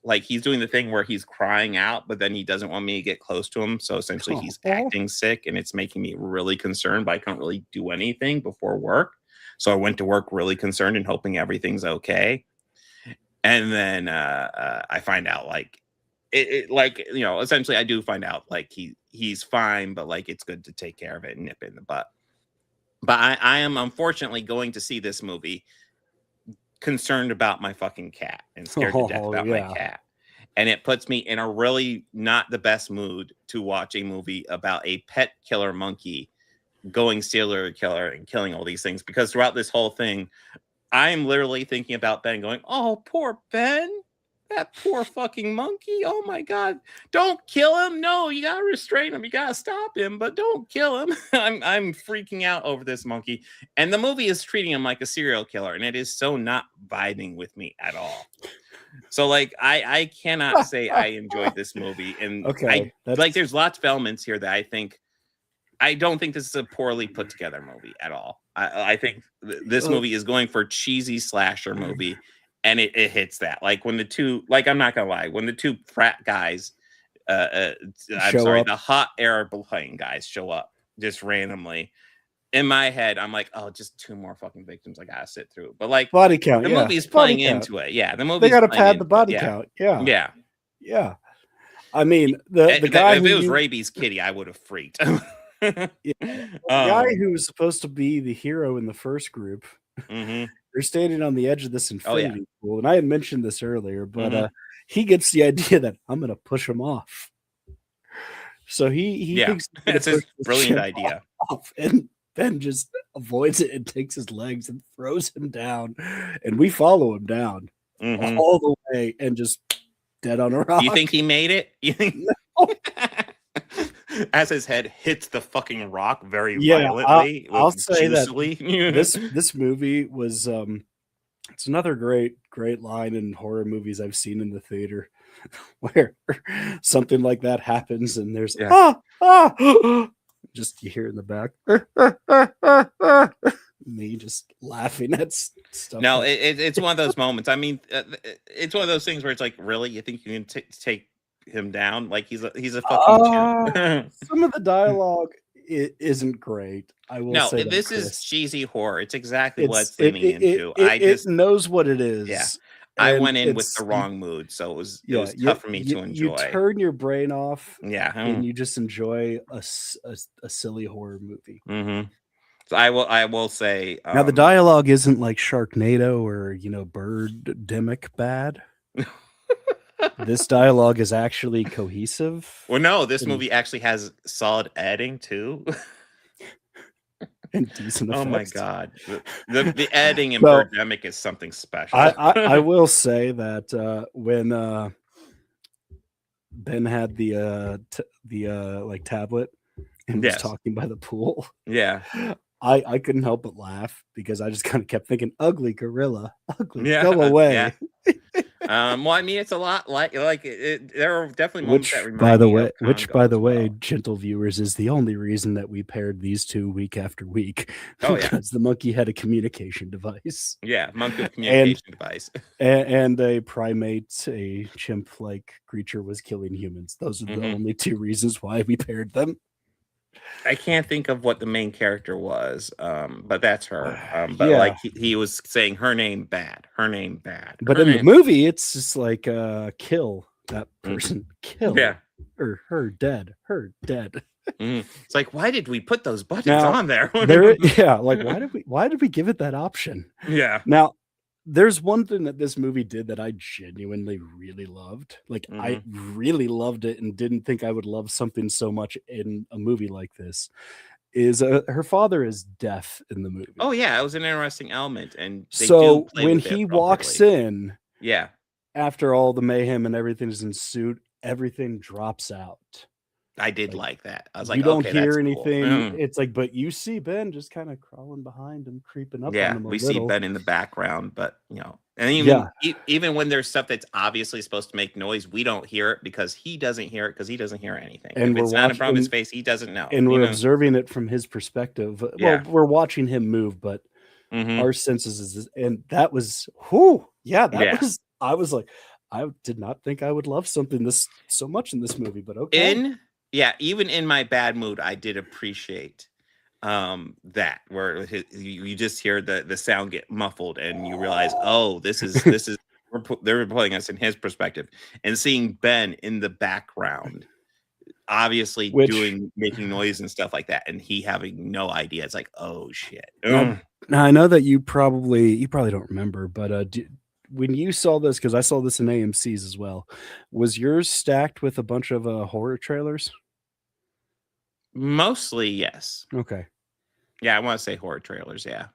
like he's doing the thing where he's crying out, but then he doesn't want me to get close to him. So essentially he's acting sick, and it's making me really concerned, but I can't really do anything before work. So I went to work really concerned and hoping everything's okay. And then I find out like essentially I do find out like he's fine, but like it's good to take care of it and nip it in the butt. But I am unfortunately going to see this movie concerned about my fucking cat and scared to death about my cat. And it puts me in a really not the best mood to watch a movie about a pet killer monkey going serial killer and killing all these things. Because throughout this whole thing, I'm literally thinking about Ben going, oh, poor Ben. That poor fucking monkey. Oh my God. Don't kill him. No, you gotta restrain him. You gotta stop him, but don't kill him. I'm freaking out over this monkey. And the movie is treating him like a serial killer, and it is so not vibing with me at all. So like I cannot say I enjoyed this movie. And there's lots of elements here that I don't think this is a poorly put together movie at all. I think this movie is going for a cheesy slasher movie. And it hits that. Like when the two, like I'm not gonna lie, when the two frat guys, the hot airplane guys show up just randomly, in my head, I'm like, oh, just two more fucking victims I gotta sit through. But like body count, the movie's playing into it. Yeah, the movie. They gotta pad the body count. Yeah. I mean, the guy if it was Rabies Kitty, I would have freaked. The guy who was supposed to be the hero in the first group. they're standing on the edge of this Oh, yeah. infinity pool, and I had mentioned this earlier, but Mhm. he gets the idea that I'm gonna push him off. So he Yeah, thinks he's gonna it's his push this brilliant chimp idea. off, and Ben just avoids it and takes his legs and throws him down, and we follow him down Mhm. all the way and just dead on a rock. Do you think he made it? You think as his head hits the fucking rock very violently? I'll say juicily? that this movie was it's another great line in horror movies I've seen in the theater where something like that happens and there's just you hear in the back me just laughing at stuff. No, it's one of those moments. I mean, it's one of those things where it's like, really, you think you can take him down? Like he's a fucking champ. Some of the dialogue isn't great. I will No, say this that, is Chris. cheesy horror. It's exactly what it's It- leaning it- into. it- I just it knows what it is. Yeah. I and went in with it's- the wrong mood, so it was Yeah, tough for me to enjoy. You turn your brain off, Yeah. and you just enjoy a silly horror movie. Mm-hmm. So I will say Now the dialogue isn't like Sharknado or Birdemic bad. This dialogue is actually cohesive. Well, no, this and- movie actually has solid editing too. and decent effects. Oh my god, the editing in So, Birdemic is something special. I will say that when Ben had the like tablet and was Yes. talking by the pool, Yeah. I couldn't help but laugh because I just kind of kept thinking, "Ugly gorilla, ugly, Yeah, go away." yeah. Well, I mean, it's a lot like there are definitely moments Which, that remind by the me way, of Congo. gentle viewers, is the only reason that we paired these two week after week. Oh, yeah. Because the monkey had a communication device. Yeah, monkey communication device. And a primate, a chimp-like creature was killing humans. Those are the Mhm. only two reasons why we paired them. I can't think of what the main character was, but that's her. But Yeah. like he was saying her name bad, her name bad. But her in the name- movie, it's just like kill that person, kill, Yeah. or her dead, her dead. It's like, why did we put those buttons Now, on there? yeah, like why did we give it that option? Yeah. Now, there's one thing that this movie did that I genuinely really loved. Like I really loved it and didn't think I would love something so much in a movie like this. Is her father is deaf in the movie. Oh yeah, it was an interesting element, and they So do play when with it he walks appropriately. in, Yeah. after all the mayhem and everything is ensued, everything drops out. I did like that. I was like, You don't okay, hear that's anything. cool. It's like, but you see Ben just kind of crawling behind him, creeping up Yeah, on him a we see little. Ben in the background, but and even Yeah. even when there's stuff that's obviously supposed to make noise, we don't hear it because he doesn't hear it because he doesn't hear anything. And if it's we're not in front of his watching- face, he doesn't know. And you we're know? observing it from his perspective. Yeah. Well, we're watching him move, but Mhm. our senses is, and that was whoo, yeah, that Yeah. was. I was like, I did not think I would love something this so much in this movie, but okay. Even in my bad mood, I did appreciate that where you just hear the sound get muffled and you realize, oh, this is they're putting us in his perspective, and seeing Ben in the background obviously making noise and stuff like that, and he having no idea. It's like, oh shit. Now, I know that you probably don't remember, but when you saw this, because I saw this in AMC's as well, was yours stacked with a bunch of horror trailers? Mostly, yes. Okay. Yeah, I want to say horror trailers. Yeah.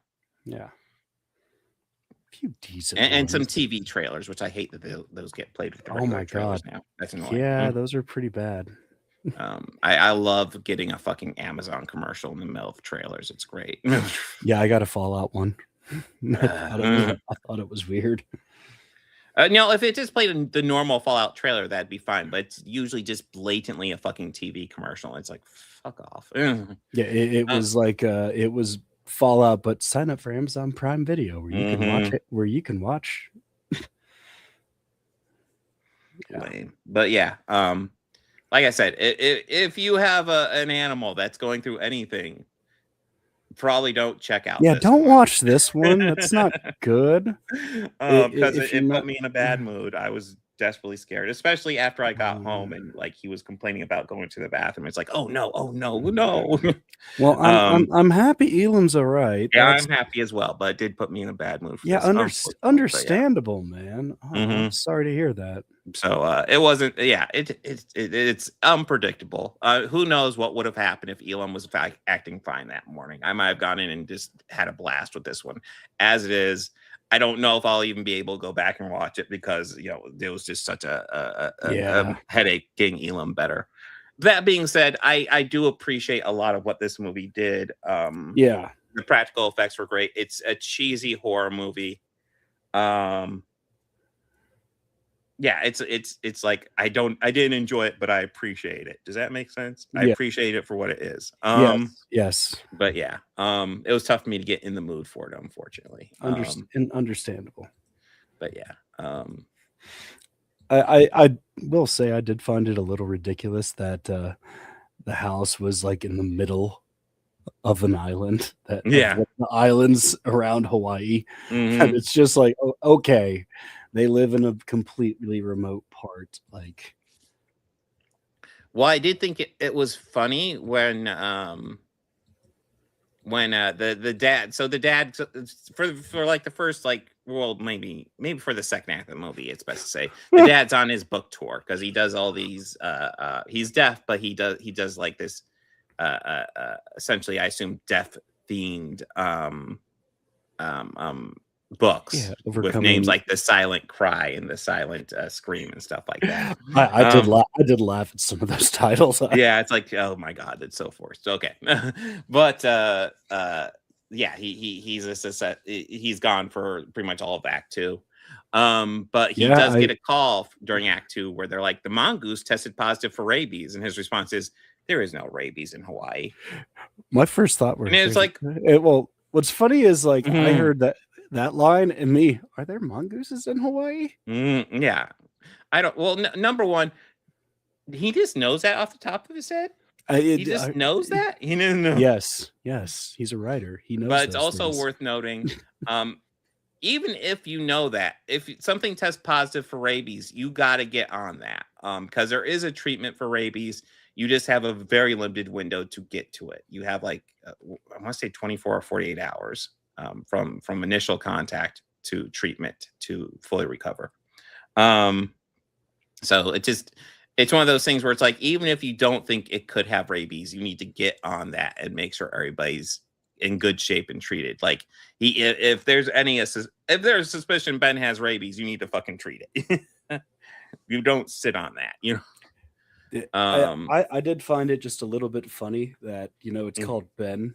Yeah. A few decent And some ones. TV trailers, which I hate that those get played with the Oh regular my trailers god. now. That's annoying. Yeah, those are pretty bad. I love getting a fucking Amazon commercial in the middle of trailers. It's great. Yeah, I got a Fallout one. I thought it was weird. If it just played in the normal Fallout trailer, that'd be fine. But it's usually just blatantly a fucking TV commercial. It's like, fuck off. Yeah, it was like it was Fallout, but sign up for Amazon Prime Video where you can watch it. Where you can watch. Lame. But yeah, like I said, if you have an animal that's going through anything, probably don't check out. Yeah, this don't one. watch this one. That's not good. Because If it you're put not- me in a bad mood. I was desperately scared, especially after I got home and like he was complaining about going to the bathroom. It's like, oh no, no. Well, I'm happy Elam's all right. Yeah, I'm happy as well, but it did put me in a bad mood for Yeah, this. Unfortunately, but yeah. understandable, man. Oh, I'm sorry to hear that. So it wasn't. Yeah, it's unpredictable. Who knows what would have happened if Elam was acting fine that morning? I might have gone in and just had a blast with this one. As it is, I don't know if I'll even be able to go back and watch it because it was just such a headache getting Elam better. That being said, I do appreciate a lot of what this movie did. Yeah, the practical effects were great. It's a cheesy horror movie. Yeah, it's like I didn't enjoy it, but I appreciate it. Does that make sense? I appreciate it for what it is. Yes. But yeah, it was tough for me to get in the mood for it, unfortunately. Understandable. But yeah, I will say I did find it a little ridiculous that the house was like in the middle of an island. Of the islands around Hawaii, and it's just like, oh, okay. They live in a completely remote part. Like, well, I did think it was funny when the dad. So the dad for like the first maybe for the second act of the movie, it's best to say the dad's on his book tour because he does all these. He's deaf, but he does like this. Essentially, I assume deaf themed books with names like the silent cry and the silent scream and stuff like that. I did laugh at some of those titles. Yeah, it's like, oh my god, it's so forced. Okay. But yeah, he's gone for pretty much all of Act 2. But he does get a call during Act 2 where they're like, the mongoose tested positive for rabies, and his response is, there is no rabies in Hawaii. My first thought was, and it's like, well, what's funny is like I heard that line and me, are there mongooses in Hawaii? Yeah, I don't. Well, number one, he just knows that off the top of his head. He just knows that. He didn't know. Yes, he's a writer. He knows. But it's also worth noting, even if you know that, if something tests positive for rabies, you got to get on that because there is a treatment for rabies. You just have a very limited window to get to it. You have like I want to say 24 or 48 hours from initial contact to treatment to fully recover. So it's one of those things where it's like, even if you don't think it could have rabies, you need to get on that and make sure everybody's in good shape and treated. Like if there's a suspicion Ben has rabies, you need to fucking treat it. You don't sit on that, you know. I did find it just a little bit funny that it's called Ben,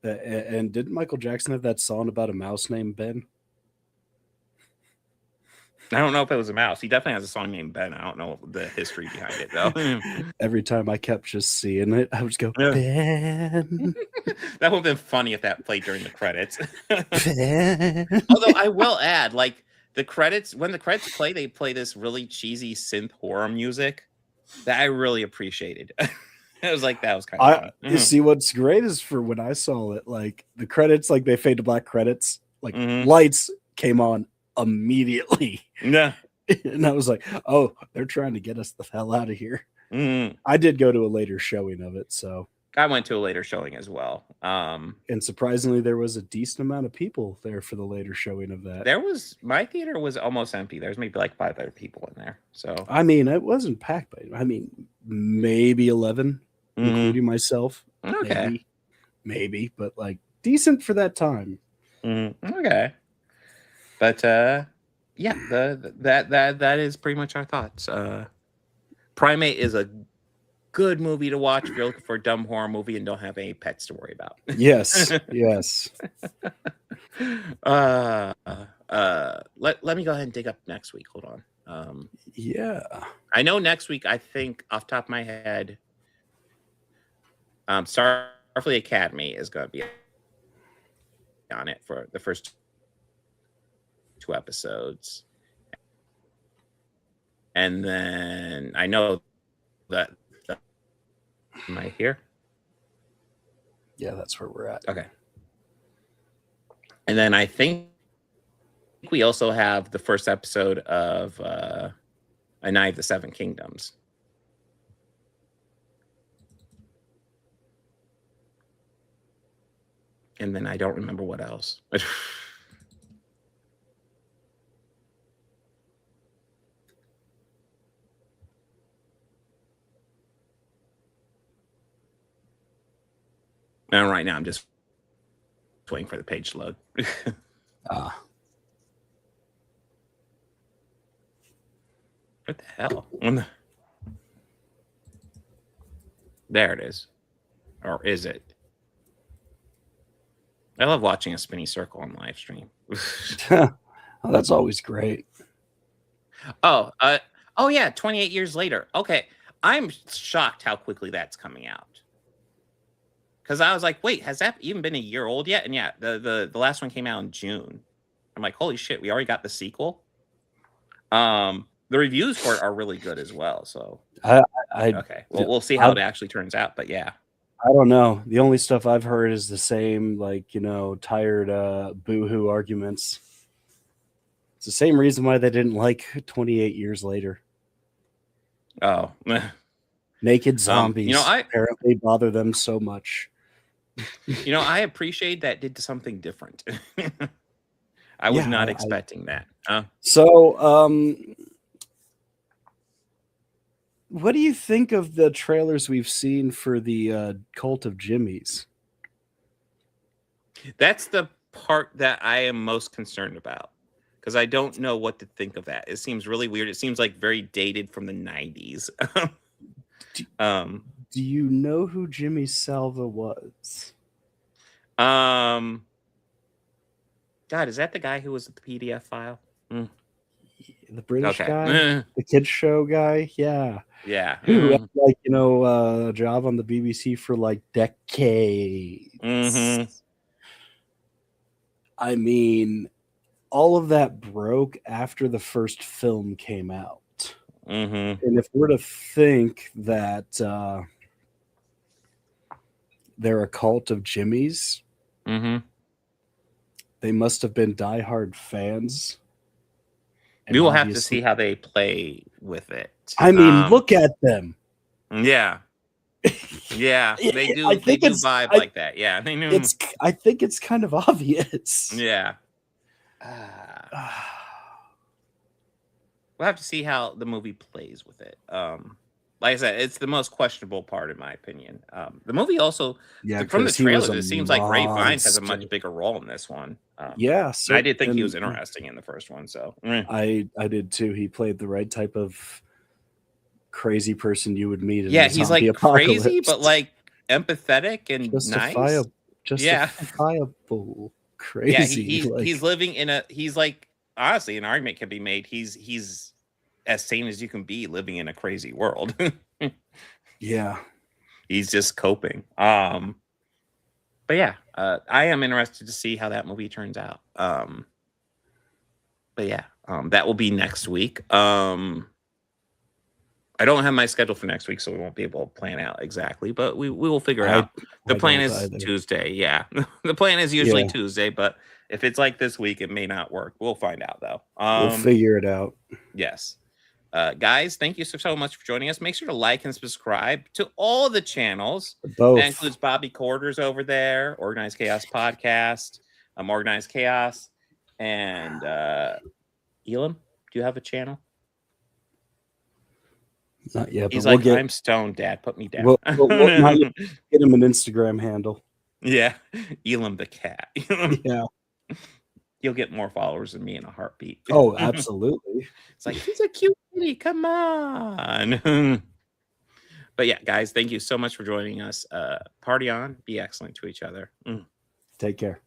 and didn't Michael Jackson have that song about a mouse named Ben? I don't know if it was a mouse. He definitely has a song named Ben. I don't know the history behind it though. Every time I kept just seeing it, I would just go, Ben. That would have been funny if that played during the credits. Ben. Although I will add, like when the credits play, they play this really cheesy synth horror music that I really appreciated. It was like, that was kind of fun. You see, what's great is for when I saw it, like the credits, like they fade to black credits, like lights came on immediately. Yeah. And I was like, oh, they're trying to get us the hell out of here. I did go to a later showing of it, so I went to a later showing as well. And surprisingly, there was a decent amount of people there for the later showing of that. My theater was almost empty. There's maybe like 5 other people in there. So I mean, it wasn't packed, but I mean, maybe 11, including myself. Okay, maybe, but like decent for that time. Okay, but yeah, that is pretty much our thoughts. Primate is a good movie to watch if you're looking for a dumb horror movie and don't have any pets to worry about. Yes. Let me go ahead and dig up next week. Hold on. Yeah. I know next week, I think off the top of my head, Starfleet Academy is going to be on it for the first 2 episodes. And then I know that am I here? Yeah, that's where we're at. Okay. And then I think we also have the first episode of A Night of the Seven Kingdoms. And then I don't remember what else. And right now I'm just waiting for the page to load. What the hell? There it is. Or is it? I love watching a spinny circle on live stream. Oh, that's always great. Oh yeah, 28 years later. Okay. I'm shocked how quickly that's coming out. Because I was like, wait, has that even been a year old yet? And yeah, the last one came out in June. I'm like, holy shit, we already got the sequel. The reviews for it are really good as well. So okay. Well, we'll see how it actually turns out. But yeah. I don't know. The only stuff I've heard is the same, like, you know, tired boo-hoo arguments. It's the same reason why they didn't like 28 Years Later. Oh. Naked zombies you know, apparently bother them so much. You know, I appreciate that did something different. I was not expecting that. So, what do you think of the trailers we've seen for the Cult of Jimmy's? That's the part that I am most concerned about, because I don't know what to think of that. It seems really weird. It seems like very dated from the 90s. Do you know who Jimmy Salva was? God, is that the guy who was at the PDF file? The British guy? The kids show guy? Yeah. Yeah. Who had, like, you know, a job on the BBC for like decades. I mean, all of that broke after the first film came out. And if we're to think that they're a cult of Jimmy's, they must have been diehard fans. We will have to see how they play with it. I mean, look at them. Yeah. Yeah, they do. They do vibe like that. Yeah, they knew. I think it's kind of obvious. Yeah. We'll have to see how the movie plays with it. Like I said, it's the most questionable part, in my opinion. The movie also, from the trailers, it seems like Ray Fiennes has a much bigger role in this one. Yeah, I did think he was interesting in the first one. So I did too. He played the right type of crazy person you would meet. Yeah, he's like crazy, but like empathetic and nice. Justifiable crazy. Yeah, he's living in a. He's like, honestly, an argument can be made. He's as sane as you can be living in a crazy world. Yeah. He's just coping. But yeah, I am interested to see how that movie turns out. But yeah, that will be next week. I don't have my schedule for next week, so we won't be able to plan out exactly, but we will figure it out. The plan is Tuesday. Yeah. The plan is usually Tuesday, but if it's like this week, it may not work. We'll find out though. We'll figure it out. Yes. Guys, thank you so much for joining us. Make sure to like and subscribe to all the channels. Both. That includes Bobby Quarters over there, Organized Chaos Podcast, Organized Chaos, and Elam. Do you have a channel? Not yet. He's but like, I'm stoned, Dad. Put me down. We'll get him an Instagram handle. Yeah, Elam the cat. Yeah. You'll get more followers than me in a heartbeat. Oh, absolutely. It's like, he's a cute kitty. Come on. But yeah, guys, thank you so much for joining us. Party on. Be excellent to each other. Take care.